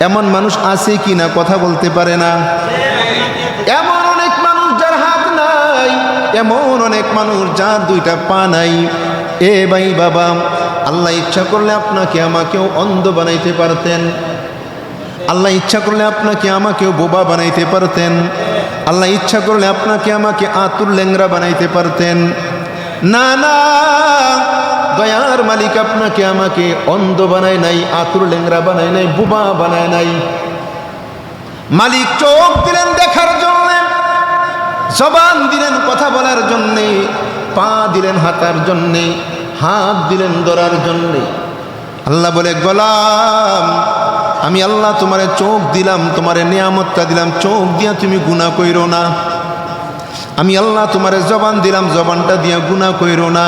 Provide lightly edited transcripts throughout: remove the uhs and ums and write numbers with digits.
এমন মানুষ আছে কি না কথা বলতে পারে না? এমন অনেক মানুষ যার হাত নাই, এমন অনেক মানুষ যার দুইটা পা নাই। এ ভাই বাবা, আল্লাহ ইচ্ছা করলে আপনাকে আমাকেও অন্ধ বানাইতে পারতেন। আল্লাহ ইচ্ছা করলে আপনাকে আমাকেও বোবা বানাইতে পারতেন। আল্লাহ ইচ্ছা করলে আপনাকে আমাকে আতুর ল্যাংরা বানাইতে পারতেন। না না, দয়ার মালিক আপনাকে আমাকে অন্ধ বানায় নাই, আতুর ল্যাংরা বানায় নাই, বোবা বানায় নাই। মালিক চোখ দিলেন দেখার জন্য, জবান দিলেন কথা বলার জন্যে, পা দিলেন হাঁটার জন্যে, হাত দিলেন ধরার জন্যে। আল্লাহ বলে, গোলাম আমি আল্লাহ তোমারে চোখ দিলাম, তোমারে নিয়ামতটা দিলাম, চোখ দিয়া তুমি গুনাহ কইরো না। আমি আল্লাহ তোমারে জবান দিলাম, জবানটা দিয়া গুনাহ কইরো না।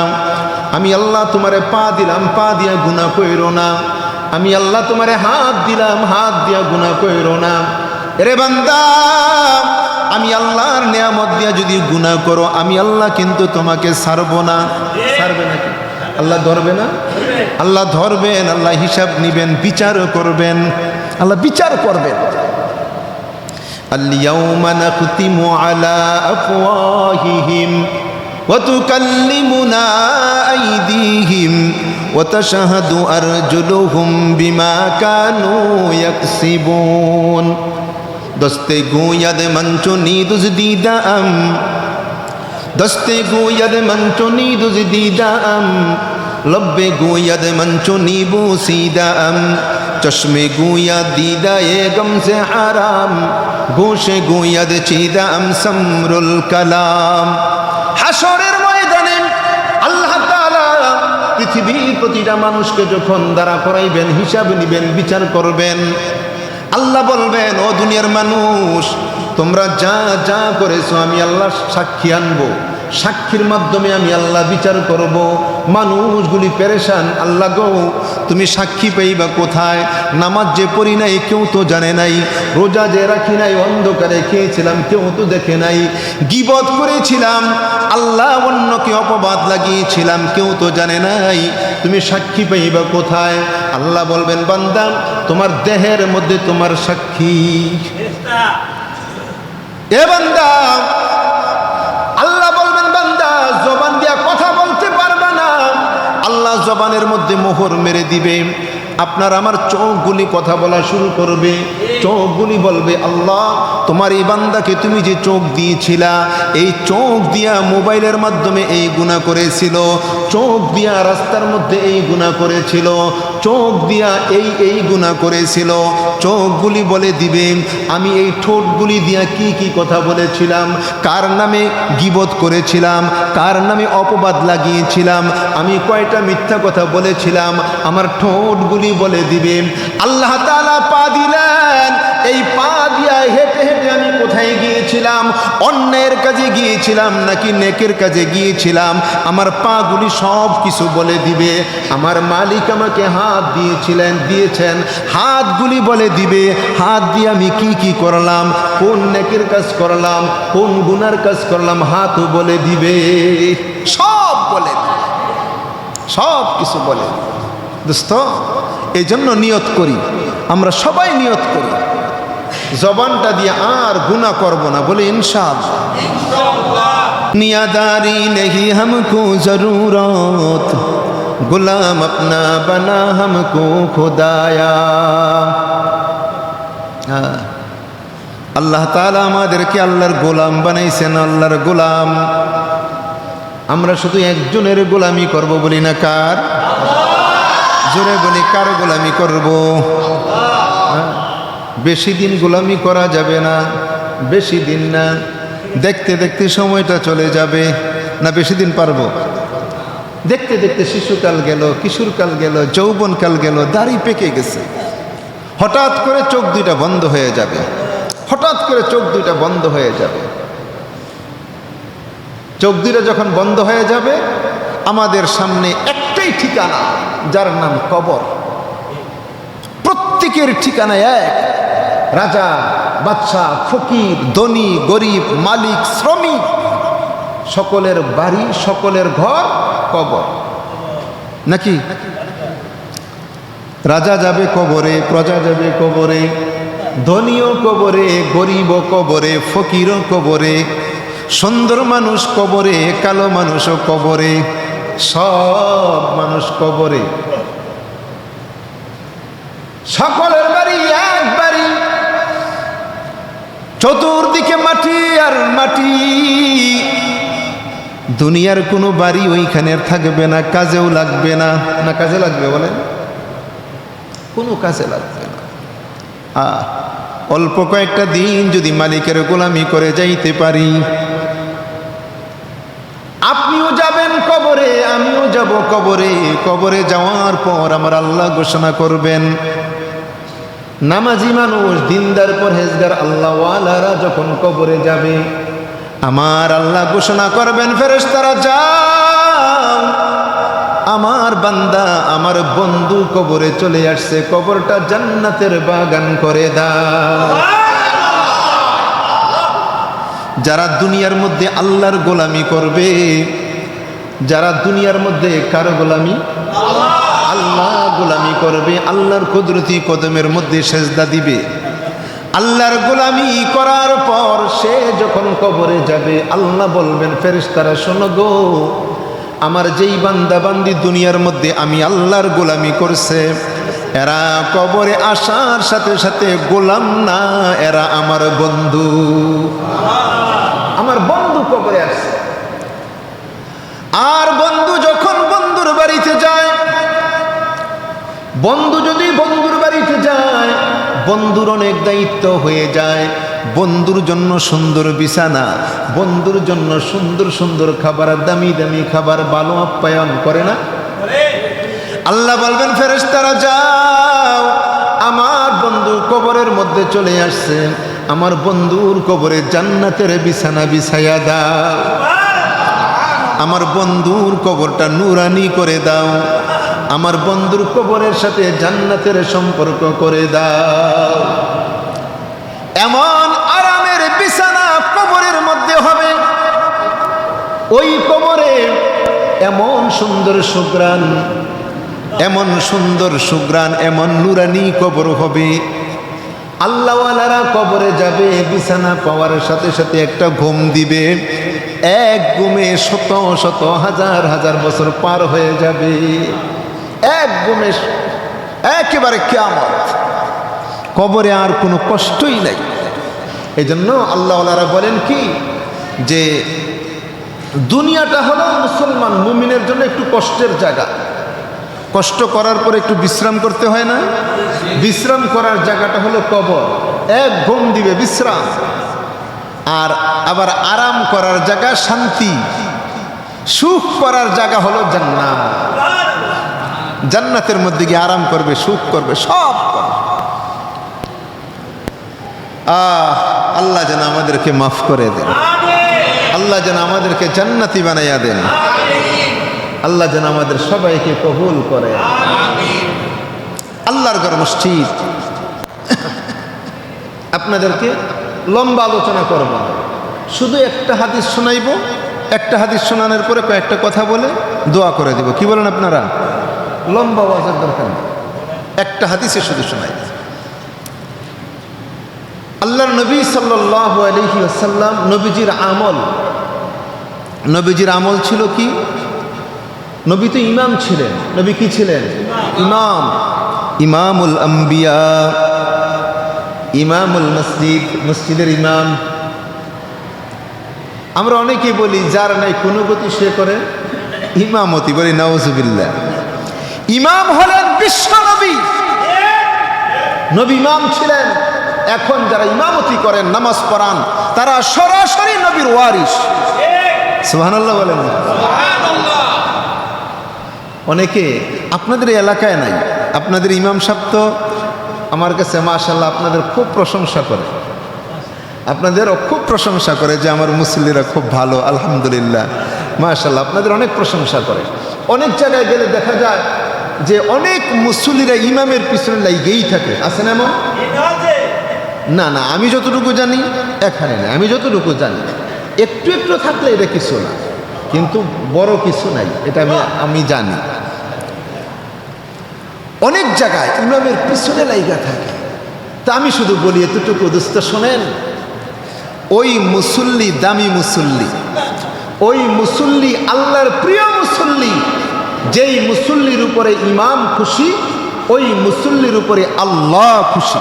আমি আল্লাহ তোমারে পা দিলাম, পা দিয়া গুনাহ কইরো না। আমি আল্লাহ তোমারে হাত দিলাম, হাত দিয়া গুনাহ কইরো না। এরে বান্দা, আমি আল্লাহর নিয়ামত দিয়া যদি গুনাহ করো, আমি আল্লাহ কিন্তু তোমাকে ছাড়বো না। ছাড়বে নাকি? আল্লাহ ধরবে না? আল্লাহ ধরবেন, আল্লাহ হিসাব নিবেন, বিচার করবেন, আল্লাহ বিচার করবেন। আল-ইয়াওমা নাখতিমু আলা আফওয়াহিহিম ওয়া তুকাল্লিমুনা আইদিহিম ওয়া তাশহাদু আরজুলুহুম বিমা কানু ইয়াকসিবুন। দস্তে গোয়াদ মঞ্চো নিদুজ দিদাম, দস্তে গোয়াদ মঞ্চো নিদুজ দিদাম, লব্বে গোয়াদ মঞ্চো নিবু সিদাম, চশমে গোয়াদ দিদায়ে গম সে হারাম, গোশে গোয়াদ চিদাম সমরুল কালাম। হাসরের ময়দানে আল্লাহ তাআলা পৃথিবীর প্রতিটা মানুষকে যখন দাঁড়া করাইবেন, হিসাব নিবেন, বিচার করবেন, আল্লাহ বলবেন, ও দুনিয়ার মানুষ, তোমরা যা যা করেছো আমি আল্লাহ সাক্ষী আনবো, সাক্ষীর মাধ্যমে আমি আল্লাহ বিচার করব। মানুষগুলি পেরেশান, আল্লাহ গো তুমি সাক্ষী পাইবা কোথায়? নামাজ যে পড়ি নাই কেউ তো জানে নাই, রোজা যে রাখি নাই, অন্ধকারে খেয়েছিলাম কেউ তো দেখে নাই, গীবত করেছিলাম, আল্লাহ অন্যকে অপবাদ লাগিয়েছিলাম কেউ তো জানে নাই, তুমি সাক্ষী পাইবা কোথায়? আল্লাহ বলবেন, বান্দা তোমার দেহের মধ্যে তোমার সাক্ষী। এ বান্দা, আল্লাহ বলবেন, বান্দা জবান দিয়া কথা বলতে পারবে না, আল্লাহ জবানের মধ্যে মোহর মেরে দিবে। আপনার আমার চোখগুলি কথা বলা শুরু করবে, চোখগুলি বলবে, আল্লাহ তোমার এই বান্দাকে তুমি যে চোখ দিয়েছিলা, এই চোখ দিয়া মোবাইলের মাধ্যমে এই গুনাহ করেছিল, চোখ দিয়া রাস্তার মধ্যে এই গুনাহ করেছিল, চোখ দিয়া এই গুনাহ করেছিল। চোখগুলি বলে দিবে, আমি এই ঠোঁটগুলি দিয়া কি কি কথা বলেছিলাম, কার নামে গীবত করেছিলাম, কার নামে অপবাদ লাগিয়েছিলাম, আমি কয়টা মিথ্যা কথা বলেছিলাম, আমার ঠোঁটগুলি বলে দিবে। আল্লাহ তাআলা পা দিলেন, এই পা দিয়া হেঁটে হেঁটে আমি কোথায় গিয়েছিলাম, অন্যায়ের কাজে গিয়েছিলাম নাকি নেকের কাজে গিয়েছিলাম, আমার পাগুলি সব কিছু বলে দিবে। আমার মালিক আমাকে হাত দিয়েছেন, হাতগুলি বলে দিবে, হাত দিয়ে আমি কি কি করলাম, কোন নেকের কাজ করলাম, কোন গুনার কাজ করলাম, হাতও বলে দিবে, সব বলে দিবে, সব কিছু বলে। দোস্ত, এই জন্য নিয়ত করি, আমরা সবাই নিয়ত করি, জবানটা দিয়ে আর গুনাহ করব না, বলে ইনশাআল্লাহ। নিয়াদারি নেহি हमको जरूरत, गुलाम अपना बना हमको खुदाया। আল্লাহ তাআলা আমাদেরকে আল্লাহর গোলাম বানাইছেন, আল্লাহর গোলাম। আমরা শুধু একজনের গোলামি করব, বলি না কার? জোরে বলি, কার গোলামি করব? বেশি দিন গোলামি করা যাবে না, বেশি দিন না, দেখতে দেখতে সময়টা চলে যাবে না, বেশি দিন পারবো? দেখতে দেখতে শিশুকাল গেল, কিশোরকাল গেল, যৌবনকাল গেল, দাড়ি পেকে গেছে, হঠাৎ করে চোখ দুইটা বন্ধ হয়ে যাবে, হঠাৎ করে চোখ দুইটা বন্ধ হয়ে যাবে। চোখ দুইটা যখন বন্ধ হয়ে যাবে, আমাদের সামনে একটাই ঠিকানা, যার নাম কবর। প্রত্যেকের ঠিকানা এক, রাজা, বাদশা, ফকির, ধনী, গরিব, মালিক, শ্রমিক, সকলের বাড়ি, সকলের ঘর কবর, নাকি? রাজা যাবে কবরে, প্রজা যাবে কবরে, ধনীও কবরে, গরিবও কবরে, ফকিরও কবরে, সুন্দর মানুষ কবরে, কালো মানুষও কবরে, সব মানুষ কবরে। সকলের বাড়ি এক বাড়ি, চতুর্দিকে মাটি আর মাটি। দুনিয়ার কোনো বাড়ি ওইখানে থাকবে না, কাজেও লাগবে না। না কাজে লাগবে বলেন? কোনো কাজে লাগবে না। অল্প কয়েকটা দিন যদি মালিকের গোলামি করে যাইতে পারি, আপনিও যাবেন কবরে, আমিও যাব কবরে। কবরে যাওয়ার পর আমার আল্লাহ ঘোষণা করবেন, নামাজি মানুষ, দিনদার, পরহেজগার, আল্লাহওয়ালারা যখন কবরে যাবে, আমার আল্লাহ ঘোষণা করবেন, ফেরেশতারা যাও, আমার বান্দা, আমার বন্ধু কবরে চলে আসছে, কবরটা জান্নাতের বাগান করে দাও। যারা দুনিয়ার মধ্যে আল্লাহর গোলামি করবে, যারা দুনিয়ার মধ্যে কার গোলামি? আল্লাহ গোলামি করবে, আল্লাহর কুদরতি কদমের মধ্যে সেজদা দিবে, আল্লাহর গোলামি করার পর সে যখন কবরে যাবে, আল্লাহ বলবেন, ফেরেশতারা শোনো গো, আমার যেই বান্দা বান্দি দুনিয়ার মধ্যে আমি আল্লাহর গোলামি করছে, এরা কবরে আসার সাথে সাথে গোলাম না, এরা আমার বন্ধু। আমার বন্ধু কবরে আসছে। আর বন্ধু যখন বন্ধুর বাড়িতে যায়, বন্ধু যদি বন্ধুর বাড়িতে যায়, বন্ধুর অনেক দায়িত্ব হয়ে যায়। বন্ধুর জন্য সুন্দর বিছানা, বন্ধুর জন্য সুন্দর সুন্দর খাবার, দামি দামি খাবার, ভালো আপ্যায়ন করে না? আল্লাহ বলবেন, ফেরেশতারা যাও, আমার বন্ধু কবরের মধ্যে চলে আসছে, আমার বন্ধুর কবরে জান্নাতের বিছানা বিছাইয়া দাও, আমার বন্ধুর কবরটা নুরানি করে দাও, আমার বন্ধুর কবরের সাথে জান্নাতের সম্পর্ক করে দাও। এমন আরামের বিছানা কবরের মধ্যে হবে, ওই কবরে এমন সুন্দর সুঘ্রাণ, এমন সুন্দর সুঘ্রাণ, এমন নুরানি কবর হবে। আল্লাহওয়ালারা কবরে যাবে, বিছানা পাওয়ার সাথে সাথে একটা ঘুম দিবে, এক ঘুমে শত শত হাজার হাজার বছর পার হয়ে যাবে, এক ঘুমে একেবারে কিয়ামত। কবরে আর কোনো কষ্টই নাই। এই জন্য আল্লাহওয়ালারা বলেন কি, যে দুনিয়াটা হলো মুসলমান মুমিনের জন্য একটু কষ্টের জায়গা। কষ্ট করার পর একটু বিশ্রাম করতে হয় না? বিশ্রাম করার জায়গাটা হলো কবর, এক ঘুম দিবে বিশ্রাম। আর আবার আরাম করার জায়গা শান্তি, সুখ করার জায়গা হলো জান্নাত। জান্নাতের মধ্যে গিয়ে আরাম করবে, সুখ করবে, সব করবে। আল্লাহ যেন আমাদেরকে মাফ করে দেন, আল্লাহ যেন আমাদেরকে জান্নাতি বানাইয়া দেন, আল্লাহ যেন আমাদের সবাইকে কবুল করে। আল্লাহর ঘর মসজিদ। আপনাদেরকে লম্বা আলোচনা করব না, শুধু একটা হাদিস শোনাইব, একটা হাদিস শোনানোর পরে কয়েকটা কথা বলে দোয়া করে দেব। কি বলেন আপনারা? লম্বা ওয়াজের দরকার নেই, একটা হাদিসে শুধু শোনাই। আল্লাহর নবী সাল্লাল্লাহু আলাইহি ওয়াসাল্লাম, নবীজির আমল ছিল কি? নবী তো ইমাম ছিলেন। নবী কি ছিলেন? ইমাম, ইমামুল আম্বিয়া, ইমামুল মসজিদ, মসজিদের ইমাম। আমরা অনেকে বলি যার নাই কোনো গতি সে করে ইমামতি, বলি নাউজুবিল্লাহ। ইমাম হলেন বিশ্ব নবী, নবী ইমাম ছিলেন। এখন যারা ইমামতি করেন, নামাজ পড়ান, তারা সরাসরি নবীর ওয়ারিস। সুবহানাল্লাহ বলেন। অনেকে আপনাদের এলাকায় নাই, আপনাদের ইমাম সাহেব তো আমার কাছে মাশাআল্লাহ আপনাদের খুব প্রশংসা করে, আপনাদেরও খুব প্রশংসা করে যে আমার মুসল্লিরা খুব ভালো, আলহামদুলিল্লাহ, মাশাআল্লাহ, আপনাদের অনেক প্রশংসা করে। অনেক জায়গায় গেলে দেখা যায় যে অনেক মুসল্লিরা ইমামের পিছনে লাগেই থাকে। আছে না এমন? না না, আমি যতটুকু জানি এখানে না, আমি যতটুকু জানি একটু একটু থাকলে এটা কিছু না, কিন্তু বড় কিছু নাই, এটা আমি জানি। অনেক জায়গায় ইমামের পিছনে লাইগা থাকে। তা আমি শুধু বলি এতটুকু দোস্ত শোনেন, ওই মুসল্লি দামি মুসল্লি, ওই মুসল্লি আল্লাহর প্রিয় মুসল্লি, যেই মুসল্লির উপরে ইমাম খুশি ওই মুসল্লির উপরে আল্লাহ খুশি।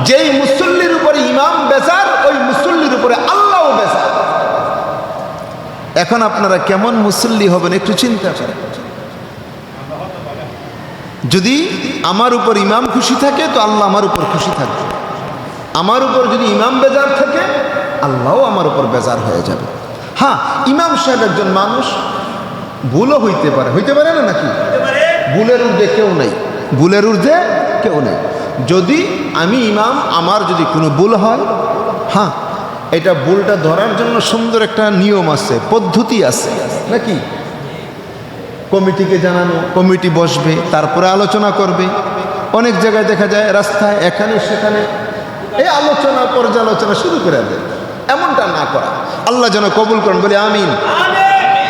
যেই মুসল্লির উপরে ইমাম বেজার ওই মুসল্লির উপরে আল্লাহও বেজার। এখন আপনারা কেমন মুসল্লি হবেন একটু চিন্তা করেন। যদি আমার উপর ইমাম খুশি থাকে তো আল্লাহ আমার উপর খুশি থাকবে, আমার উপর যদি ইমাম বেজার থাকে আল্লাহও আমার উপর বেজার হয়ে যাবে। হ্যাঁ, ইমাম সাহেব একজন মানুষ, ভুলও হইতে পারে না নাকি? ভুলের ঊর্ধ্বে কেউ নেই, ভুলের ঊর্ধ্বে কেউ নেই। যদি আমি ইমাম, আমার যদি কোনো ভুল হয়, হ্যাঁ, এটা ভুলটা ধরার জন্য সুন্দর একটা নিয়ম আছে, পদ্ধতি আছে নাকি? কমিটিকে জানানো, কমিটি বসবে, তারপরে আলোচনা করবে। অনেক জায়গায় দেখা যায় রাস্তায় এখানে সেখানে এই আলোচনা পর্যালোচনা শুরু করে দেয়। এমনটা না করা, আল্লাহ যেন কবুল করেন, বলে আমিন।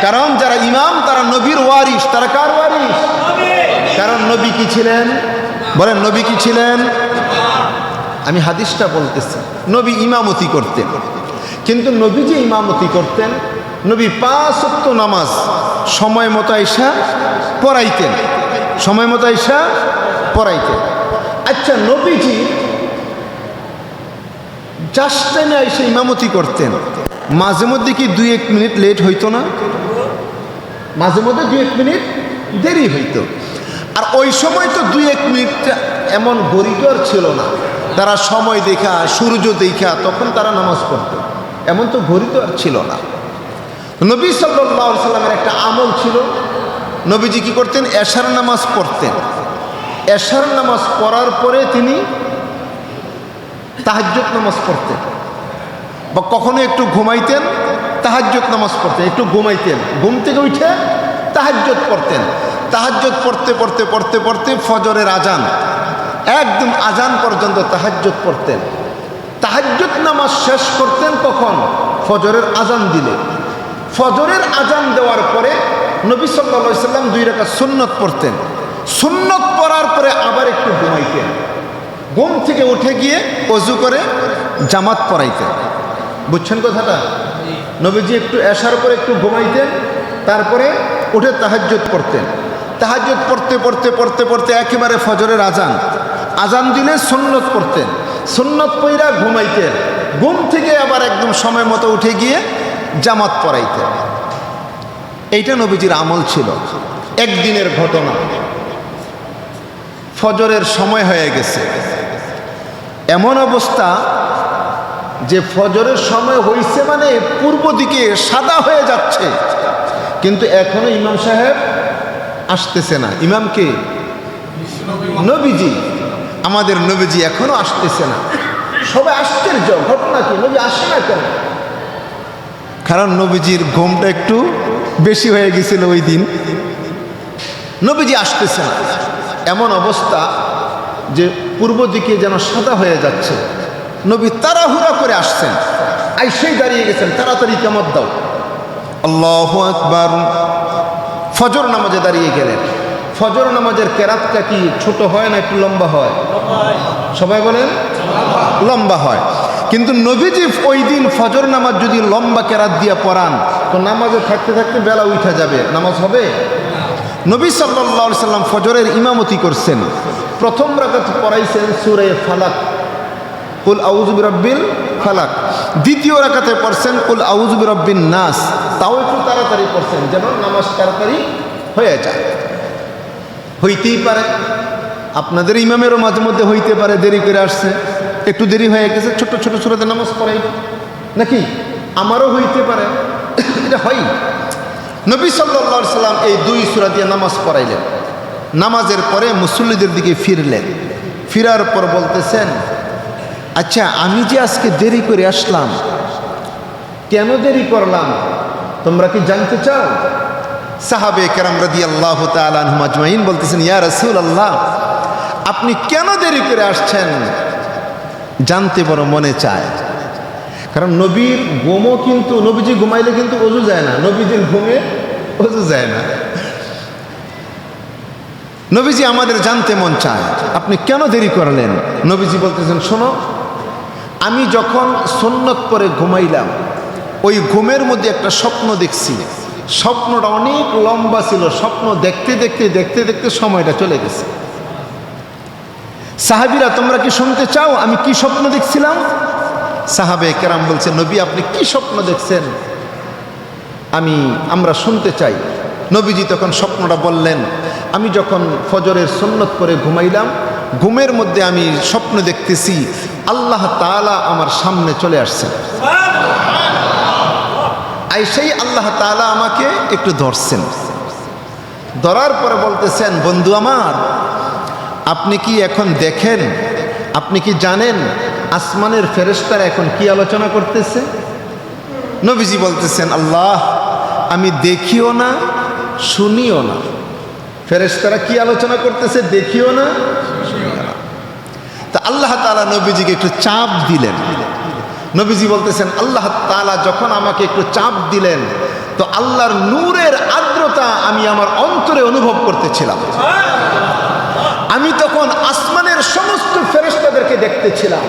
কারণ যারা ইমাম তারা নবীর ওয়ারিস। তারা কার ওয়ারিস? কারণ নবী কি ছিলেন? বলেন, নবী কি ছিলেন? আমি হাদিসটা বলতেছি, নবী ইমামতি করতেন, কিন্তু নবী যে ইমামতি করতেন, নবী 5 ওয়াক্ত নামাজ সময় মতো আইসা পড়াইতেন, সময় মতো আইসা পড়াইতেন। আচ্ছা, নবীজি জাস্ট টাইমে আইসা ইমামতি করতেন, মাঝে মধ্যে কি 2-1 মিনিট লেট হইতো না? মাঝে মধ্যে 2-1 মিনিট দেরি হইতো। আর ওই সময় তো 2-1 মিনিট এমন গরিবর ছিল না, তারা সময় দেখা, সূর্য দেখা তখন তারা নামাজ পড়ত, এমন তো ঘড়ি তো আর ছিল না। নবী সাল্লাল্লাহু আলাইহি সাল্লামের একটা আমল ছিল, নবীজি কি করতেন? এশার নামাজ পড়তেন। এশার নামাজ পড়ার পরে তিনি তাহাজ্জুদ নামাজ পড়তেন, বা কখনো একটু ঘুমাইতেন, তাহাজ্জুদ নামাজ পড়তেন, একটু ঘুমাইতেন, ঘুম থেকে উঠে তাহাজ্জুদ পড়তেন। তাহাজ্জুদ পড়তে পড়তে পড়তে পড়তে ফজরের আজান, একদম আজান পর্যন্ত তাহাজ্জুদ পড়তেন। তাহাজ্জুদ নামাজ শেষ করতেন কখন? ফজরের আজান দিলে। ফজরের আজান দেওয়ার পরে নবী সাল্লাল্লাহু আলাইহি সাল্লাম 2 রাকাত সুন্নত পড়তেন। সুন্নত পড়ার পরে আবার একটু ঘুমাইতেন, ঘুম থেকে উঠে গিয়ে ওযু করে জামাত পড়াইতেন। বুঝছেন কথাটা? নবীজি একটু এশার পরে একটু ঘুমাইতেন, তারপরে উঠে তাহাজ্জুদ পড়তেন। তাহাজ্জুদ পড়তে পড়তে পড়তে পড়তে একেবারে ফজরের আজান, আজান দিলে সুন্নত পড়তেন, সুন্নত পইরা ঘুমাইতেন, ঘুম থেকে আবার একদম সময় মতো উঠে গিয়ে জামাত পড়াইতেন। এইটা নবীজির আমল ছিল। একদিনের ঘটনা, ফজরের সময় হয়ে গেছে, এমন অবস্থা যে ফজরের সময় হইছে মানে পূর্ব দিকে সাদা হয়ে যাচ্ছে, কিন্তু এখনো ইমাম সাহেব আসতেছে না। ইমামকে নবীজি, আমাদের নবীজি এখনো আসতেছে না। সবাই আশ্চর্য, ঘটনা কি? নবী আসে না কেন? কারণ নবীজির ঘুমটা একটু বেশি হয়ে গেছিল ওই দিন, নবীজি আসতেছে না। এমন অবস্থা যে পূর্ব দিকে যেন সাদা হয়ে যাচ্ছে। নবী তাড়াহুড়া করে আসছেন, আইসেই দাঁড়িয়ে গেছেন, তাড়াতাড়ি ইকামত দাও। আল্লাহু আকবার। ফজর নামাজে দাঁড়িয়ে গেলেন। ফজর নামাজের কেরাতটা কি ছোট হয় না একটু লম্বা হয়? সবাই বলেন লম্বা হয়। কিন্তু নবীজি ওই দিন ফজর নামাজ যদি লম্বা কেরাত দিয়ে পড়ান তো নামাজে থাকতে থাকতে বেলা উঠা যাবে, নামাজ হবে? নবী সাল্লাল্লাহু আলাইহি সাল্লাম ফজরের ইমামতি করছেন। প্রথম রাকাত পড়াইছেন সূরা ফালাক, কুল আউযু বিরাব্বিল ফালাক। দ্বিতীয় রাকাতে পড়ছেন কুল আউযু বিরাব্বিন নাস। তাও একটু তাড়াতাড়ি পড়ছেন যেন নামাজ তাড়াতাড়ি হয়ে যায়। হইতেই পারে আপনাদের ইমামেরও মাঝে মধ্যে হইতে পারে দেরি করে আসছে, একটু দেরি হয়ে গেছে, ছোট ছোট সূরাতে নামাজ পড়াইব নাকি? আমারও হইতে পারে, এটা হয়। নবী সাল্লাল্লাহু আলাইহি সাল্লাম এই 2 সূরা দিয়ে নামাজ পড়াইলেন। নামাজের পরে মুসল্লিদের দিকে ফিরলেন। ফিরার পর বলতেছেন, আচ্ছা আমি যে আজকে দেরি করে আসলাম, কেন দেরি করলাম তোমরা কি জানতে চাও? সাহাবে কেরাম রাদিয়াল্লাহু তাআলা আনহুম আজমাইন বলতেছেন, ইয়া রাসূলুল্লাহ, আপনি কেন দেরি করে আসছেন জানতে বড় মনে চায়। কারণ নবীর ঘুমও কিন্তু, নবীজি ঘুমাইলে কিন্তু ওযু যায় না, নবীজির ঘুমে ওযু যায় না। নবীজি আমাদের জানতে মন চায় আপনি কেন দেরি করলেন? নবীজি বলতেছেন, শোনো, আমি যখন সুন্নত পরে ঘুমাইলাম ওই ঘুমের মধ্যে একটা স্বপ্ন দেখছি। স্বপ্নটা অনেক লম্বা ছিল। স্বপ্ন দেখতে দেখতে দেখতে দেখতে সময়টা চলে গেছে। সাহাবীরা, তোমরা কি শুনতে চাও আমি কি স্বপ্ন দেখছিলাম? সাহাবে কেরাম বলছেন, নবী আপনি কি স্বপ্ন দেখছেন আমরা শুনতে চাই। নবীজি তখন স্বপ্নটা বললেন, আমি যখন ফজরের সুন্নত পরে ঘুমাইলাম ঘুমের মধ্যে আমি স্বপ্ন দেখতেছি আল্লাহ তাআলা আমার সামনে চলে আসছেন। সেই আল্লাহ তাআলা আমাকে একটু ধরছেন। ধরার পরে বলতেছেন, বন্ধু আমার, আপনি কি এখন দেখেন, আপনি কি জানেন আসমানের ফেরেশতারা এখন কি আলোচনা করতেছে? নবীজি বলতেছেন, আল্লাহ আমি দেখিও না শুনিও না, ফেরেশতারা কি আলোচনা করতেছে দেখিও না শুনিও না। তা আল্লাহ তাআলা নবীজিকে একটু চাপ দিলেন। নবীজি বলতেছেন, আল্লাহ তাআলা যখন আমাকে একটু চাপ দিলেন তো আল্লাহর নূরের আর্দ্রতা আমি আমার অন্তরে অনুভব করতেছিলাম। আমি তখন আসমানের সমস্ত ফেরেশতাদেরকে দেখতেছিলাম,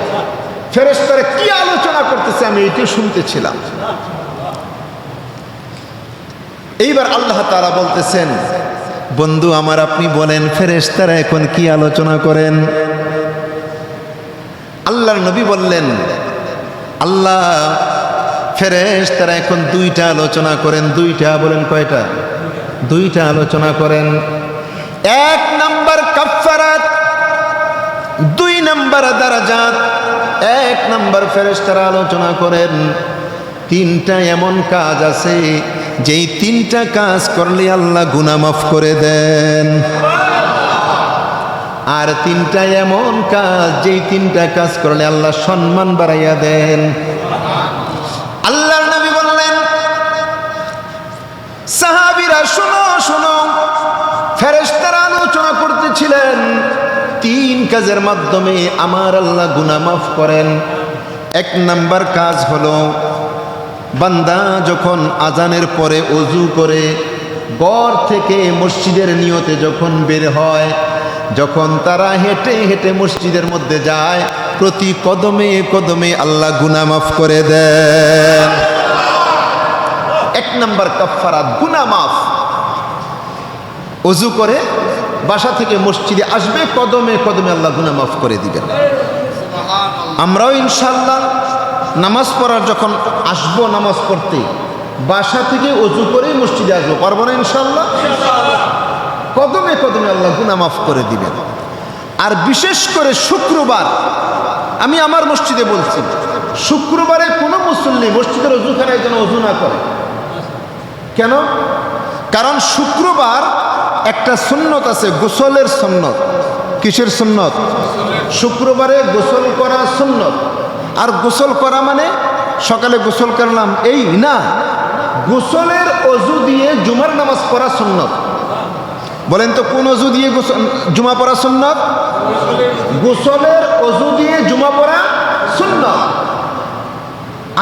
ফেরেশতারা কি আলোচনা করতেছে আমি এটি শুনতেছিলাম। এইবার আল্লাহ তাআলা বলতেছেন, বন্ধু আমার আপনি বলেন ফেরেশতারা এখন কি আলোচনা করেন? আল্লাহর নবী বললেন, আল্লাহ ফেরেশতারা এখন দুইটা আলোচনা করেন। দুইটা বলেন কয়টা? দুইটা আলোচনা করেন। এক নাম্বার কাফফারাত, দুই নাম্বার দারাজাত। এক নাম্বার ফেরেশতারা আলোচনা করেন তিনটা এমন কাজ আছে যেই তিনটা কাজ করলে আল্লাহ গুনাহ মাফ করে দেন। আর তিনটা এমন কাজ যেই তিনটা কাজ করলে আল্লাহ সম্মান বাড়াইয়া দেন। আল্লাহর নবী বললেন, সাহাবীরা শোনো শোনো, ফেরেশতারা আলোচনা করতেছিলেন তিন কাজের মাধ্যমে আমার আল্লাহ গুনাহ মাফ করেন। এক নাম্বার কাজ হলো, বান্দা যখন আজানের পরে ওযু করে ঘর থেকে মসজিদের নিয়তে যখন বের হয়, যখন তারা হেঁটে হেঁটে মসজিদের মধ্যে যায়, প্রতি কদমে কদমে আল্লাহ গুনাহ মাফ করে দেন। এক নাম্বার কাফফারাত, গুনাহ মাফ। ওযু করে বাসা থেকে মসজিদে আসবে, কদমে কদমে আল্লাহ গুনাহ মাফ করে দিবেন। আমরাও ইনশাআল্লাহ নামাজ পড়ার যখন আসবো, নামাজ পড়তে বাসা থেকে ওযু করেই মসজিদে আসবো, পারবো না ইনশাআল্লাহ? কদমে কদমে আল্লাহ গুনাহ মাফ করে দিবেন। আর বিশেষ করে শুক্রবার, আমি আমার মসজিদে বলছি, শুক্রবারে কোনো মুসল্লি মসজিদের ওযুখানায় যেন ওযু না করে। কেন? কারণ শুক্রবার একটা সুন্নত আছে, গোসলের সুন্নত। কিসের সুন্নত? শুক্রবারে গোসল করা সুন্নত। আর গোসল করা মানে সকালে গোসল করলাম এই না, গোসলের ওযু দিয়ে জুমার নামাজ পড়া সুন্নত। বলেন তো কোন ওযু দিয়ে জুমা পড়া সুন্নত? গোসলের ওযু দিয়ে জুমা পড়া সুন্নত।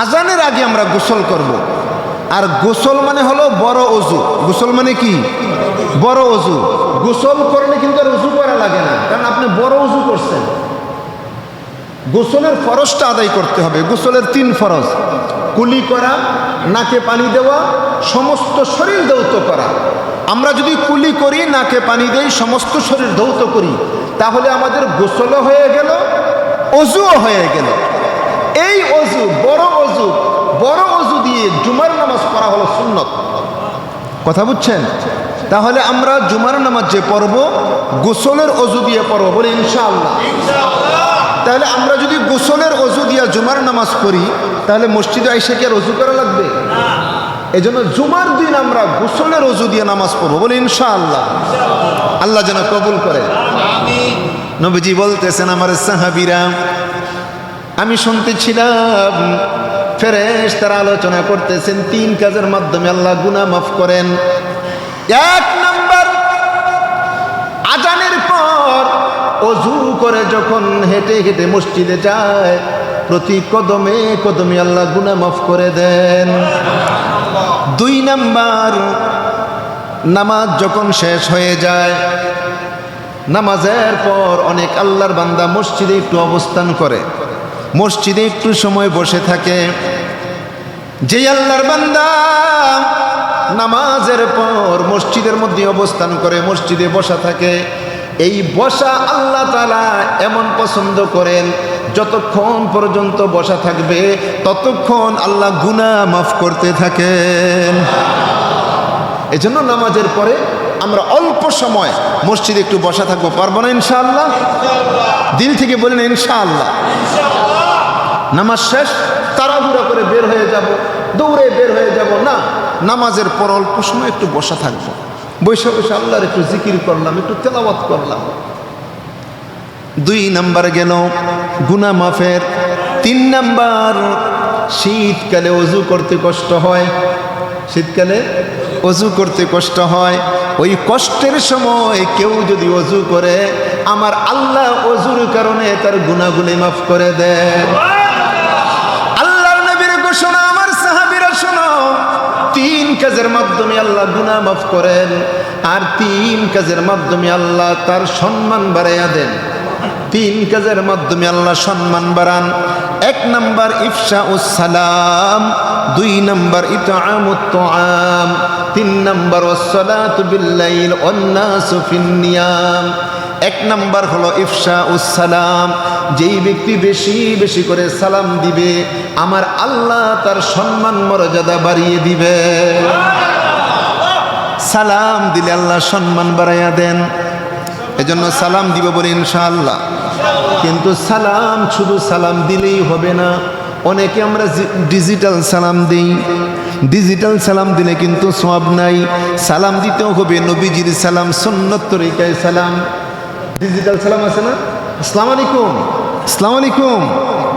আজানের আগে আমরা গোসল করব। আর গোসল মানে হলো বড় ওযু। গোসল মানে কি? বড় ওযু। গোসল করলে কিন্তু আর ওযু করা লাগে না, কারণ আপনি বড় ওযু করছেন। গোসলের ফরজটা আদায় করতে হবে। গোসলের তিন ফরজ: কুলি করা, নাকে পানি দেওয়া, সমস্ত শরীর ধৌত করা। আমরা যদি কুলি করি, নাকে পানি দেই, সমস্ত শরীর ধৌত করি, তাহলে আমাদের গোসলও হয়ে গেল, ওযুও হয়ে গেল। এই ওযু, বড় ওযু, বড় ওযু দিয়ে জুমার নামাজ পড়া হলো সুন্নত। কথা বুঝছেন? তাহলে আমরা জুমার নামাজ যে পড়ব, গোসলের ওযু দিয়ে পড়ব, বলে ইনশাআল্লাহ। তাহলে আমরা যদি গোসলের ওযু দিয়ে জুমার নামাজ পড়ি, তাহলে মসজিদে আইসা কি আর ওযু করা লাগবে? এই জন্য জুমার দিন আমরা গোসলের ওযু দিয়ে নামাজ পড়ব, বলে ইনশাআল্লাহ। আল্লাহ যেন কবুল করে। নবীজি বলতেছেন, আমার সাহাবীরা, আমি শুনতেছিলাম ফেরেশতারা আলোচনা করতেছেন তিন কাজের মাধ্যমে আল্লাহ গুনাহ মাফ করেন। এক নাম্বার, আজানের পর ওযু করে যখন হেঁটে হেঁটে মসজিদে যায়, প্রতি কদমে কদমে আল্লাহ গুনাহ মাফ করে দেন। দুই নাম্বার, নামাজ যখন শেষ হয়ে যায়, নামাজের পর অনেক আল্লাহর বান্দা মসজিদে একটু অবস্থান করে, মসজিদে একটু সময় বসে থাকে। যেই আল্লাহর বান্দা নামাজের পর মসজিদের মধ্যে অবস্থান করে, মসজিদে বসা থাকে, এই বসা আল্লাহ তাআলা এমন পছন্দ করেন, যতক্ষণ পর্যন্ত বসা থাকবে ততক্ষণ আল্লাহ গুনাহ মাফ করতে থাকেন। এজন্য নামাজের পরে আমরা অল্প সময় মসজিদে একটু বসা থাকবো, পারবো না ইনশাআল্লাহ? দিল থেকে বলেন ইনশাআল্লাহ। নামাজ শেষ তাড়াহুড়া করে বের হয়ে যাব, দৌড়ে বের হয়ে যাব না, নামাজের পর অল্প সময় একটু বসা থাকবো, বসে বসে আল্লাহর একটু জিকির করলাম, একটু তেলাওয়াত করলাম। 2 নাম্বার গেল গুনাহ মাফের। 3 নাম্বার, শীতকালে ওযু করতে কষ্ট হয়, শীতকালে ওযু করতে কষ্ট হয়। ওই কষ্টের সময় কেউ যদি ওযু করে, আমার আল্লাহ ওযুর কারণে তার গুনাহগুলি মাফ করে দেন। আল্লাহর নবীর ঘোষণা, আমার সাহাবীরা শোনো, 3 কাজের মাধ্যমে আল্লাহ গুনাহ মাফ করেন, আর 3 কাজের মাধ্যমে আল্লাহ তার সম্মান বাড়াইয়া দেন। 3 কাজের মাধ্যমে আল্লাহ সম্মান বাড়ান। 1 নাম্বার ইফশাউস সালাম, 2 নাম্বার ইতআমুত তুআম, 3 নাম্বার ওয়াসসালাতু বিল্লাইল ওয়ান্নাসু ফিন্নিয়াম। 1 নাম্বার হলো ইফশাউস সালাম, যেই ব্যক্তি বেশি বেশি করে সালাম দিবে, আমার আল্লাহ তার সম্মান মর্যাদা বাড়িয়ে দিবে। সালাম দিলে আল্লাহ সম্মান বাড়াইয়া দেন। এজন্য সালাম দিব বলে ইনশাআল্লাহ। কিন্তু সালাম শুধু সালাম দিলেই হবে না, অনেকে আমরা ডিজিটাল সালাম দিই। ডিজিটাল সালাম দিলে কিন্তু সওয়াব নাই, সালাম দিতেও হবে নবীজির সালাম, সুন্নত তরিকায় সালাম। ডিজিটাল সালাম আছে না, আসসালামু আলাইকুম, আসসালামু আলাইকুম,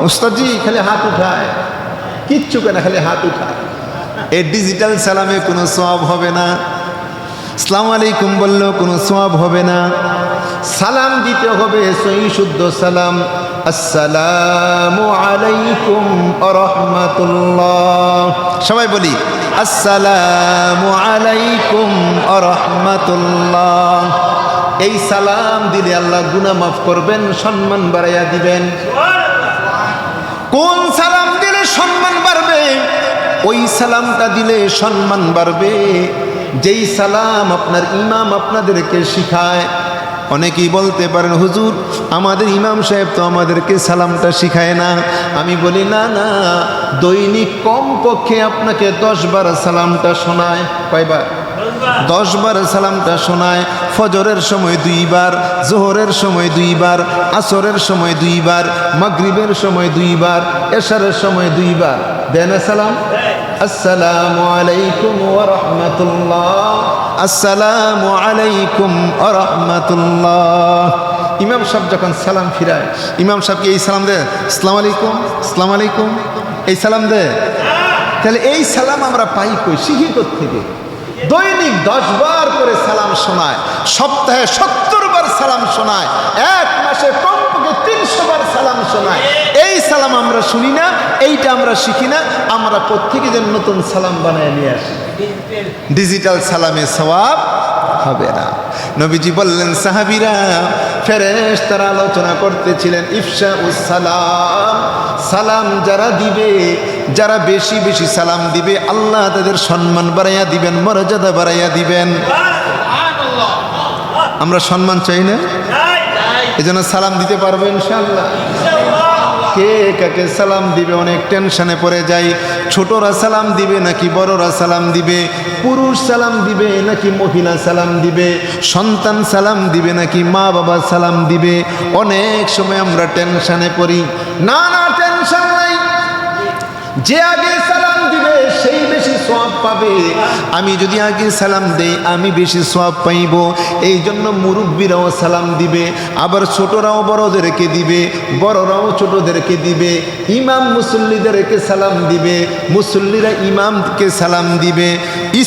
উস্তাদজি খালি হাত উঠায়, কিচ্ছু কেনা খালি হাত উঠায়। এই ডিজিটাল সালামে কোনো সওয়াব হবে না, আসসালামু আলাইকুম বললেও কোনো সওয়াব হবে না। সালাম দিতে হবে সহি শুদ্ধ সালাম, আসসালামু আলাইকুম ওয়া রাহমাতুল্লাহ। সবাই বলি আসসালামু আলাইকুম ওয়া রাহমাতুল্লাহ। এই সালাম দিলে আল্লাহ গুনাহ মাফ করবেন, সম্মান বাড়াইয়া দিবেন। কোন সালাম দিলে সম্মান বাড়বে? ওই সালামটা দিলে সম্মান বাড়বে যেই সালাম আপনার ইমাম আপনাদেরকে শিখায়। অনেকেই বলতে পারেন, হুজুর আমাদের ইমাম সাহেব তো আমাদেরকে সালামটা শিখায় না। আমি বলি না না, দৈনিক কমপক্ষে আপনাকে 10 বার সালামটা শোনায়। কয়বার? 10 বার সালামটা শোনায়। ফজরের সময় 2 বার, জোহরের সময় 2 বার, আসরের সময় 2 বার, মাগরিবের সময় 2 বার, এশারের সময় 2 বার দেন সালাম। আসসালামু আলাইকুম ওয়া রাহমাতুল্লাহ, আসসালামু আলাইকুম ওয়া রাহমাতুল্লাহ। ইমাম সাহেব যখন সালাম ফিরায়, ইমাম সাহেবকে এই সালাম দেয়, আসসালামু আলাইকুম, আসসালামু আলাইকুম, এই সালাম দেয়। তাহলে এই সালাম আমরা পাই কই? শিখি থেকে? দৈনিক 10 বার করে সালাম শোনায়, সপ্তাহে 70 বার সালাম শোনায়, 1 মাসে কমপক্ষে 300 বার সালাম শোনায়। এই সালাম আমরা শুনি না, এইটা আমরা শিখি না, আমরা প্রত্যেকে যেন নতুন সালাম বানায় নিয়ে আসি। ডিজিটাল সালামে সওয়াব হবে না। নবীজি বললেন, সাহাবীরা ফেরেশতারা আলোচনা করতেছিলেন, ইফশাউস সালাম, সালাম যারা দিবে, যারা বেশি বেশি সালাম দিবে, আল্লাহ তাদের সম্মান বাড়াইয়া দিবেন, মর্যাদা বাড়াইয়া দিবেন। আমরা সম্মান চাই না? এজন্য সালাম দিতে পারবো ইনশাআল্লাহ। কে কাকে সালাম দিবে অনেক টেনশনে পড়ে যাই। ছোটরা সালাম দিবে নাকি বড়রা সালাম দিবে, পুরুষ সালাম দিবে নাকি মহিলা সালাম দিবে, সন্তান সালাম দিবে নাকি মা বাবা সালাম দিবে, অনেক সময় আমরা টেনশনে পড়ি। না না, টেনশন নাই, যে আগে সালাম দিবে সেই বেশি সওয়াব পাবে। আমি যদি আগে সালাম দেই আমি বেশি সওয়াব পাইব। এই জন্য মুরব্বীরাও সালাম দিবে, আবার ছোটরাও বড়দেরকে দিবে, বড়রাও ছোটদেরকে দিবে, ইমাম মুসল্লিদেরকে সালাম দিবে, মুসল্লিরা ইমামকে সালাম দিবে,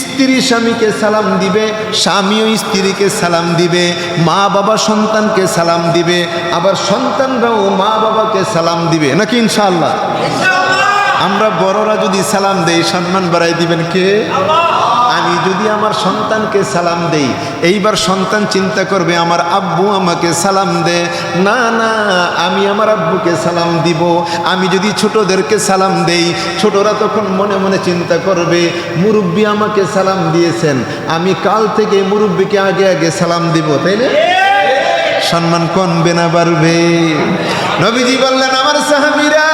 স্ত্রী স্বামীকে সালাম দিবে, স্বামীও স্ত্রীকে সালাম দিবে, মা বাবা সন্তানকে সালাম দিবে, আবার সন্তানরাও মা বাবাকে সালাম দিবে, নাকি ইনশাআল্লাহ? আমরা বড়রা যদি সালাম দেই সম্মান বাড়াই দিবেন কে? আমি আমি যদি আমার সন্তানকে সালাম দেই, এইবার সন্তান চিন্তা করবে আমার আব্বু আমাকে সালাম দে, না না আমি আমার আব্বুকে সালাম দিব। আমি যদি ছোটদেরকে সালাম দেই, ছোটরা তখন মনে মনে চিন্তা করবে মুরব্বী আমাকে সালাম দিয়েছেন, আমি কাল থেকে মুরব্বীকে আগে আগে সালাম দিব, তাই না? সম্মান কমবে না বাড়বে? নবীজি বললেন আমার সাহাবীরা,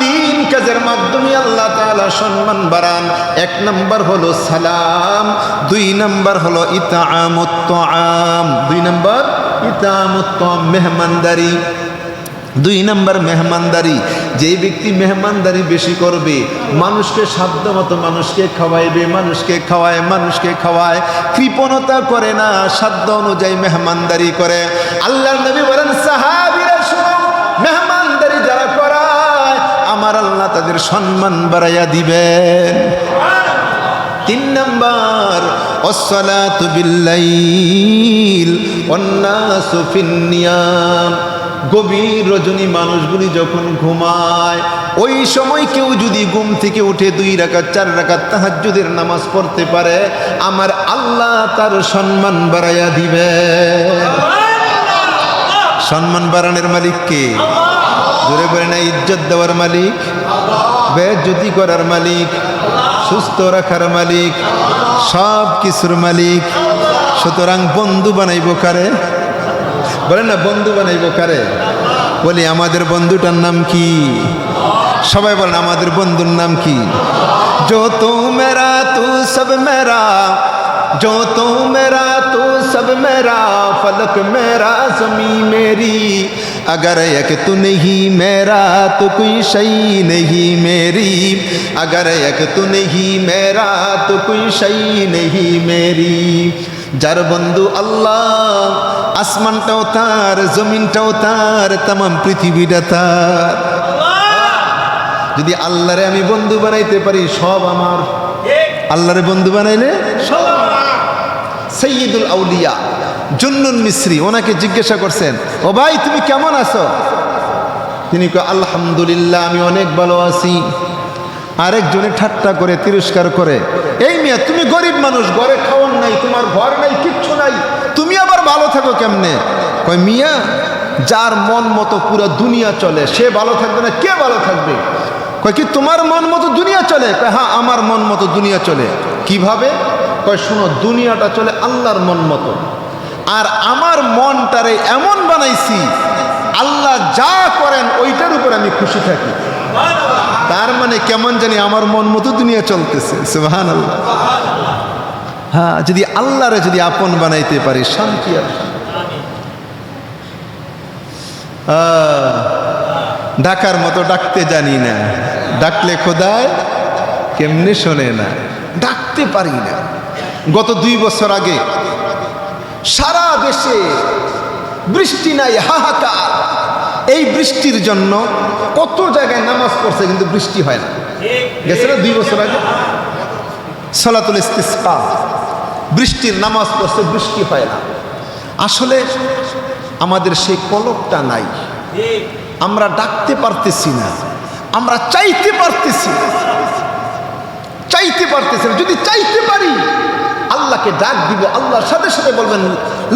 তিন কাজের মাধ্যমে আল্লাহ তাআলা সম্মান বাড়ান। এক নাম্বার হলো সালাম, দুই নাম্বার হলো ইতআমুত তাআম, দুই নাম্বার ইতআমুত তাআম মেহমানদারি। দুই নাম্বার মেহমানদারি। যেই ব্যক্তি মেহমানদারি বেশি করবে, মানুষকে সাধ্যমতো মানুষকে খাওয়াইবে, মানুষকে খাওয়ায়, কৃপণতা করে না, সাধ্য অনুযায়ী মেহমানদারি করে। আল্লাহর নবী বলেন সাহাবীরা শুনো, মেহমানদারি যারা করায় আমার আল্লাহ তাদের সম্মান বাড়াইয়া দিবেন। তিন নাম্বার আসসালাতু বিল্লাইল ওয়ান নাসু ফিন্নিয়াম। গভীর রজনী মানুষগুলি যখন ঘুমায়, ওই সময় কেউ যদি ঘুম থেকে উঠে 2 রাকাত 4 রাকাত তাহাজ্জুদের নামাজ পড়তে পারে, আমার আল্লাহ তার সম্মান বাড়াইয়া দিবে। সম্মান বাড়ানোর মালিক কে? জোরে বলে না, ইজ্জত দেওয়ার মালিক, বেইজ্জতি করার মালিক, সুস্থ রাখার মালিক, সব কিছুর মালিক। সুতরাং বন্ধু বানাইব কারে? বলেন না, বন্ধু বানাইব কারে? বলি আমাদের বন্ধুটার নাম কি? সবাই বলেন আমাদের বন্ধুর নাম কি? जो तू मेरा तू सब मेरा, जो तू मेरा तू सब मेरा, फलक मेरा ज़मीं मेरी, अगर एक तू नहीं मेरा तो कोई शई नहीं मेरी, अगर एक तू नहीं मेरा तो कोई शई नहीं मेरी। যার বন্ধু আল্লাহ, আসমানটাও তার, জমিনটাও তার, তামাম পৃথিবীটা তার। যদি আল্লাহরে আমি বন্ধু বানাইতে পারি, সব আমার। আল্লাহরে বন্ধু বানাইলে সব আমার। সৈয়দুল আউলিয়া জুন্নুন মিসরি, ওনাকে জিজ্ঞাসা করছেন, ও ভাই তুমি কেমন আছো? তিনি কয় আলহামদুলিল্লাহ আমি অনেক ভালো আছি। আরেকজনে ঠাট্টা করে তিরস্কার করে, এই মিয়া তুমি গরিব মানুষ, ঘরে খাওয়ার নাই, তোমার ঘর নাই, কিচ্ছু নাই, তুমি আবার ভালো থাকো কেমনে? কয় মিয়া যার মন মতো পুরো দুনিয়া চলে সে ভালো থাকবে না, কে ভালো থাকবে? কয় কি তোমার মন মতো দুনিয়া চলে? কয় হ্যাঁ আমার মন মতো দুনিয়া চলে। কিভাবে? কয় শোনো, দুনিয়াটা চলে আল্লাহর মন মতো, আর আমার মনটারে এমন বানাইছি আল্লাহ যা করেন ওইটার উপর আমি খুশি থাকি। তার মানে কেমন জানি আমার মন মতো দুনিয়া চলতেছে। সুবহানাল্লাহ। হ্যাঁ, যদি আল্লাহরে যদি আপন বানাইতে পারি, শান্তি আর ডাকার মতো ডাকতে জানি না, ডাকলে খোদায় কেমনে শোনে না, ডাকতে পারি না। গত 2 বছর আগে সারা দেশে বৃষ্টি নাই, হাহাকার। এই বৃষ্টির জন্য কত জায়গায় নামাজ পড়ছে কিন্তু বৃষ্টি হয় না। গেছে না 2 বছর আগে সালাতুল ইস্তিসকা, বৃষ্টির নামাজ পড়ছে, বৃষ্টি হয় না। আসলে আমাদের সেই কলকটা নাই, আমরা ডাকতে পারতেছি না, আমরা চাইতে পারতেছি না, যদি চাইতে পারি আল্লাহকে ডাক দিব, আল্লাহর সাথে সাথে বলবেন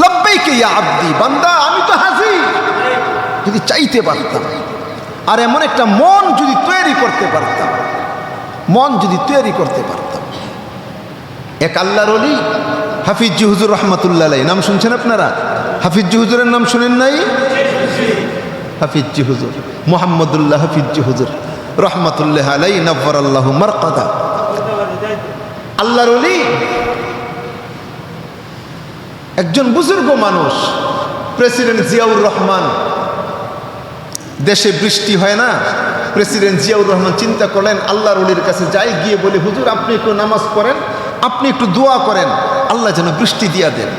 লব্বাইকা ইয়া আব্দি, বান্দা আমি তো হাজির। যদি চাইতে পারতাম, আর এমন একটা মন যদি তৈরি করতে পারতাম, এক আল্লাহর ওলি হাফিজ হুজুর রহমাতুল্লাহ আলাইহি, নাম শুনছেন আপনারা? হাফিজ হুজুরের নাম শুনেন নাই? হাফিজ হুজুর মুহাম্মদুল্লাহ হাফিজ হুজুর রহমাতুল্লাহ আলাইহি নব্বরাল্লাহু মারকাদা। আল্লাহর ওলি, একজন বুজুর্গ মানুষ, প্রেসিডেন্ট জিয়াউর রহমান। দেশে বৃষ্টি হয় না, প্রেসিডেন্ট জিয়াউর রহমান চিন্তা করলেন আল্লাহর ওলির কাছে যাই, গিয়ে বলে হুজুর আপনি একটু নামাজ পড়েন, আপনি একটু দোয়া করেন, আল্লাহ যেন বৃষ্টি দিয়া দেন।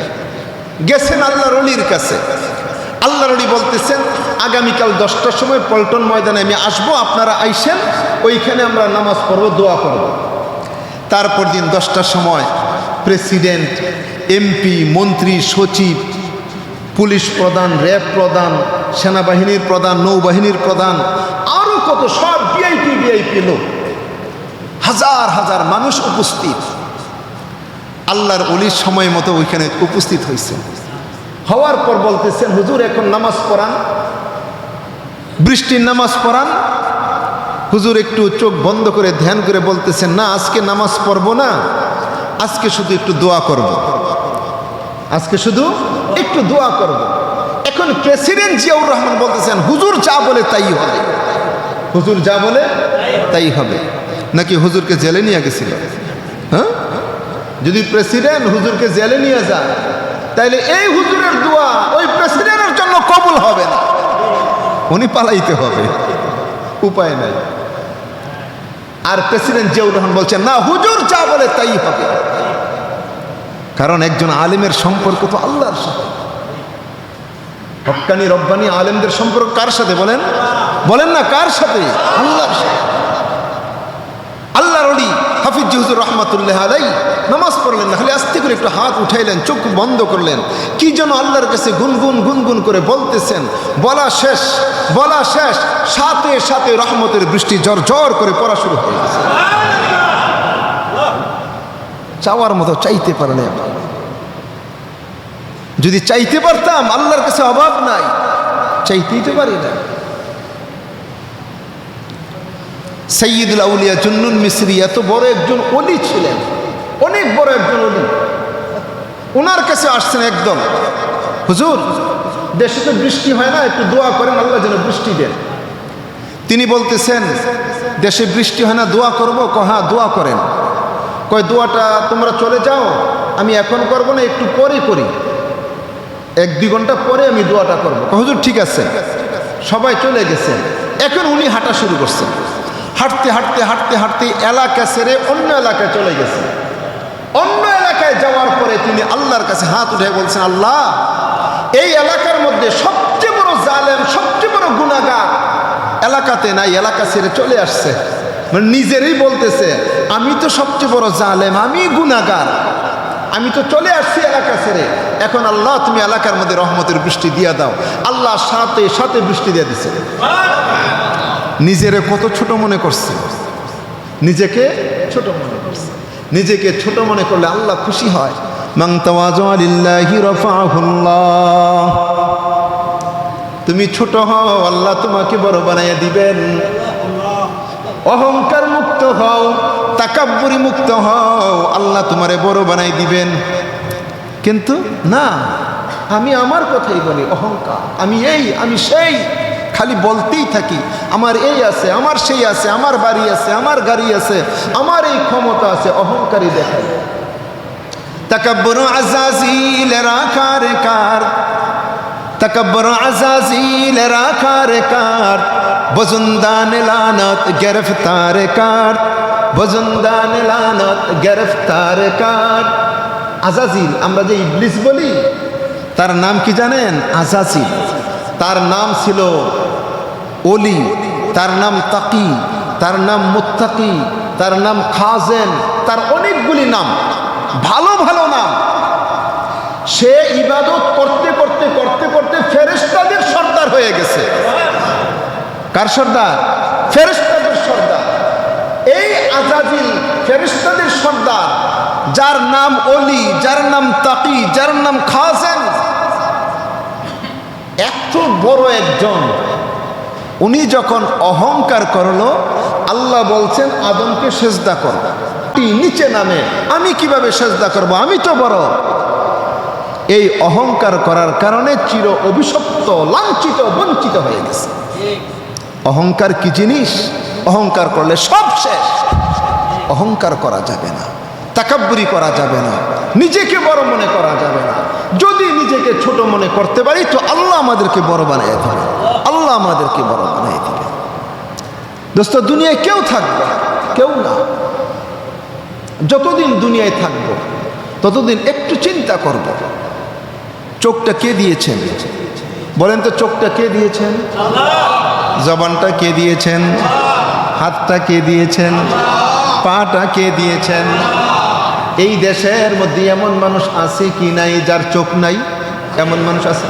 গেছেন আল্লাহর ওলির কাছে, আল্লাহর ওলি বলতেছেন আগামীকাল 10টার সময় পল্টন ময়দানে আমি আসবো, আপনারা আইসেন, ওইখানে আমরা নামাজ পড়বো, দোয়া করব। তারপর দিন 10টার সময় প্রেসিডেন্ট, এমপি, মন্ত্রী, সচিব, পুলিশ প্রধান, র্যাব প্রধান, সেনাবাহিনীর প্রধান, নৌবাহিনীর প্রধান, আরো কত সব ভিআইপি লোক, হাজার হাজার মানুষ উপস্থিত। আল্লাহর ওলির সময় মতো ওইখানে উপস্থিত হয়েছে। হওয়ার পর বলতেছেন, হুজুর এখন নামাজ পড়ান, বৃষ্টির নামাজ পড়ান। হুজুর একটু চোখ বন্ধ করে ধ্যান করে বলতেছেন, না আজকে নামাজ পড়বো না, আজকে শুধু একটু দোয়া করব, আজকে শুধু একটু দোয়া করব। এখন প্রেসিডেন্ট জিয়াউর রহমান বলতেছেন, হুজুর যা বলে তাই হবে, হুজুর যা বলে তাই হবে। নাকি হুজুরকে জেলে নিয়ে গেছিল? হ্যাঁ, যদি প্রেসিডেন্ট হুজুরকে জেলে নিয়ে যায় তাইলে এই হুজুরের দোয়া ওই প্রেসিডেন্টের জন্য কবুল হবে না, উনি পালাইতে হবে, উপায় নাই। আর প্রেসিডেন্ট জিয়াউর রহমান বলছেন, না হুজুর যা বলে তাই হবে। কারণ একজন আলেমের সম্পর্ক তো আল্লাহর সাথে। হক্কানি রব্বানি আলেমদের সম্পর্ক কার সাথে বলেন? বলেন না কার সাথে? আল্লাহর সাথে। আল্লাহর ওলি হাফিজ হুজুর রহমাতুল্লাহ আলাই নামাজ পড়লেন না, খালি আস্তে করে একটু হাত উঠাইলেন, চোখ বন্ধ করলেন, কি যেন আল্লাহর কাছে গুনগুন গুনগুন করে বলতেছেন। বলা শেষ, বলা শেষ, সাথে সাথে রহমতের বৃষ্টি ঝর ঝর করে পড়া শুরু হয়ে গেছে। চাওয়ার মতো চাইতে পারলে, যদি চাইতে পারতাম, আল্লাহর কাছে অভাব নাই, চাইতেই তো পারি না। সাইয়্যিদুল আউলিয়া জুন্নুন মিসরি এত বড় একজন ওলি ছিলেন, অনেক বড় একজন ওলি। ওনার কাছে আসছেন একদম, হুজুর দেশে তো বৃষ্টি হয় না, একটু দোয়া করেন আল্লাহ যেন বৃষ্টি দেন। তিনি বলতেছেন, দেশে বৃষ্টি হয় না, দোয়া করব? হ্যাঁ দোয়া করেন। কয় দোয়াটা তোমরা চলে যাও, আমি এখন করব না, একটু পরে করি, 1-2 ঘন্টা পরে আমি দোয়াটা করবো। হুজুর ঠিক আছে। সবাই চলে গেছেন। এখন উনি হাঁটা শুরু করছেন, হাঁটতে হাঁটতে হাঁটতে হাঁটতে এলাকা ছেড়ে অন্য এলাকায় চলে গেছেন। অন্য এলাকায় যাওয়ার পরে তিনি আল্লাহর কাছে হাত উঠে বলছেন, আল্লাহ এই এলাকার মধ্যে সবচেয়ে বড় জালেম, সবচেয়ে বড় গুনাহগার এলাকাতে নাই, এলাকা ছেড়ে চলে আসছে। মানে নিজেরই বলতেছে, আমি তো সবচেয়ে বড় জালেম, আমি গুনাহগার, আমি তো চলে আসছি এলাকা ছেড়ে। এখন আল্লাহ তুমি এলাকার মধ্যে রহমতের বৃষ্টি দিয়ে দাও। আল্লাহ সাথে সাথে বৃষ্টি দিয়ে দিছে। নিজেরে কত ছোট মনে করছে, নিজেকে ছোট মনে করছে। নিজেকে ছোট মনে করলে আল্লাহ খুশি হয়। মান তাওয়াযা লিল্লাহি রাফাহুল্লাহ। তুমি ছোট হও, আল্লাহ তোমাকে বড় বানাইয়া দিবেন। অহংকার মুক্ত হও, তাকাব্বুরি মুক্ত হও, আল্লাহ তোমারে বড় বানাই দিবেন। কিন্তু না, আমি আমার কথাই বলি, অহংকার, আমি এই, আমি সেই, খালি বলতেই থাকি, আমার এই আছে, আমার সেই আছে, আমার বাড়ি আছে, আমার গাড়ি আছে, আমার এই ক্ষমতা আছে, অহংকারী দেখাই। তাকাব্বুর আযাযীলের আকার কার, তাকাব্বুর আযাযীলের আকার কার, বজুন্দান লানত গ্রেফতার কার, বজুন্দান লানত গ্রেফতার কার। আযাযীল, আমরা যে ইবলিস বলি, তার নাম কি জানেন? আযাযীল। তার নাম ছিল ওলি, তার নাম তাকি, তার নাম মুত্তাকি, তার নাম খাজেন, তার অনেকগুলি নাম, ভালো ভালো নাম। সে ইবাদত করতে করতে করতে করতে ফেরেশতাদের সর্দার হয়ে গেছে। কার সর্দার? ফেরেশতাদের সর্দার। এই আযাযীল ফেরেশতাদের সর্দার, যার নাম ওলি, যার নাম তাকি, যার নাম খাজেন, এত বড় একজন, উনি যখন অহংকার করলো, আল্লাহ বলছেন আদমকে সেজদা কর। নিচে নামে, আমি কিভাবে সেজদা করব, আমি তো বড়। এই অহংকার করার কারণে চির অভিশপ্ত, লাঞ্ছিত, বঞ্চিত হয়ে গেছে। অহংকার কি জিনিস? অহংকার করলে সব শেষ। অহংকার করা যাবে না, তাকাব্বুরি করা যাবে না, নিজেকে বড় মনে করা যাবে না। যদি নিজেকে ছোট মনে করতে পারি তো আল্লাহ আমাদেরকে বড় বানিয়ে দেবে, আল্লাহ আমাদেরকে বড় বানিয়ে দেবে। দোস্ত, দুনিয়ায় কেউ থাকবে, কেউ না। যতদিন দুনিয়ায় থাকব ততদিন একটু চিন্তা করব, চোখটা কে দিয়েছেন বলেন তো? চোখটা কে দিয়েছেন? জবানটা কে দিয়েছেন? হাতটা কে দিয়েছেন? পাটা কে দিয়েছেন? এই দেশের মধ্যে এমন মানুষ আছে কি নাই যার চোখ নাই? এমন মানুষ আছে?